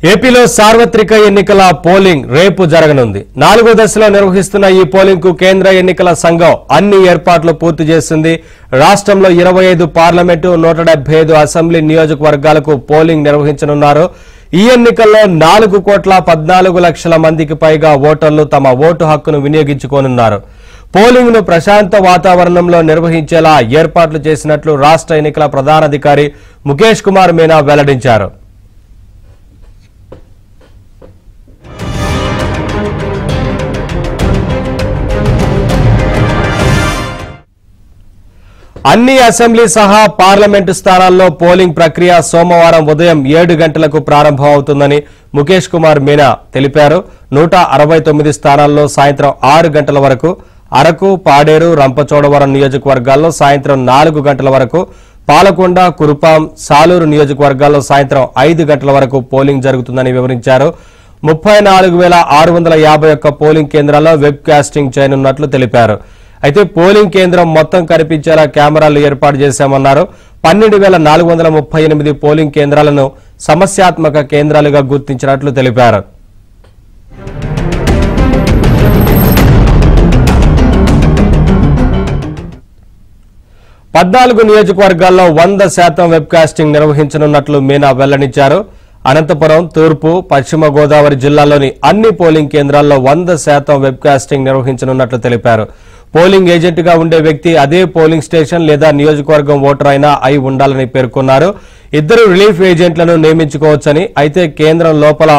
ఏపీలో సార్వత్రిక ఎన్నికల పోలింగ్ రేపు జరగనుంది. 4వ దశలో నిర్వహిస్తున్న ఈ పోలింగ్ కు కేంద్ర ఎన్నికల సంఘం అన్ని ఏర్పాట్లు పూర్తి చేసింది. రాష్ట్రంలో 25 పార్లమెంటు 175 అసెంబ్లీ నియోజకవర్గాలకు పోలింగ్ నిర్వహించనున్నారు. ఈ ఎన్నికల్లో 4,14,00,000 మందికి పైగా ఓటర్లు తమ ఓటు హక్కును వినియోగించుకోనున్నారు. పోలింగ్ ను ప్రశాంత వాతావరణంలో నిర్వహించేలా ఏర్పాట్లు చేసినట్లు రాష్ట్ర ఎన్నికల ప్రధానాధికారి ముఖేష్ కుమార్ మీనా వెల్లడించారు. అన్ని అసెంబ్లీ సహా పార్లమెంటు స్థానాల్లో పోలింగ్ ప్రక్రియ సోమవారం ఉదయం 7 గంటలకు ప్రారంభమవుతుందని ముఖేష్ కుమార్ మీనా తెలిపారు. 169 స్థానాల్లో సాయంత్రం 6 గంటల వరకు, అరకు, పాడేరు, రంపచోడవరం నియోజకవర్గాల్లో సాయంత్రం 4 గంటల వరకు, పాలకొండ, కురుపాం, సాలూరు నియోజకవర్గాల్లో సాయంత్రం 5 గంటల వరకు పోలింగ్ జరుగుతుందని వివరించారు. 34,651 పోలింగ్ కేంద్రాల్లో వెబ్ కాస్టింగ్ చేయనున్నట్లు తెలిపారు. అయితే పోలింగ్ కేంద్రం మొత్తం కనిపించేలా కెమెరాలు ఏర్పాటు చేశామన్నారు. 12,438 పోలింగ్ కేంద్రాలను సమస్యాత్మక కేంద్రాలుగా గుర్తించినట్లు తెలిపారు. పద్నాలుగు నియోజకవర్గాల్లో 100% వెబ్ కాస్టింగ్ నిర్వహించనున్నట్లు మీనా వెల్లడించారు. అనంతపురం, తూర్పు, పశ్చిమ గోదావరి జిల్లాల్లోని అన్ని పోలింగ్ కేంద్రాల్లో 100% వెబ్ కాస్టింగ్ నిర్వహించనున్నట్లు తెలిపారు. పోలింగ్ ఏజెంట్గా ఉండే వ్యక్తి అదే పోలింగ్ స్టేషన్ లేదా నియోజకవర్గం ఓటర్ అయినా అయి ఉండాలని పేర్కొన్నారు. 2 రిలీఫ్ ఏజెంట్లను నియమించుకోవచ్చని, అయితే కేంద్రం లోపల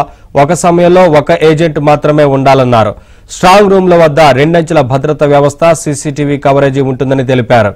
ఒక సమయంలో ఒక ఏజెంట్ మాత్రమే ఉండాలన్నారు. స్ట్రాంగ్ రూమ్ల వద్ద 2 అంచెల భద్రతా వ్యవస్థ, సీసీటీవీ కవరేజీ ఉంటుందని తెలిపారు.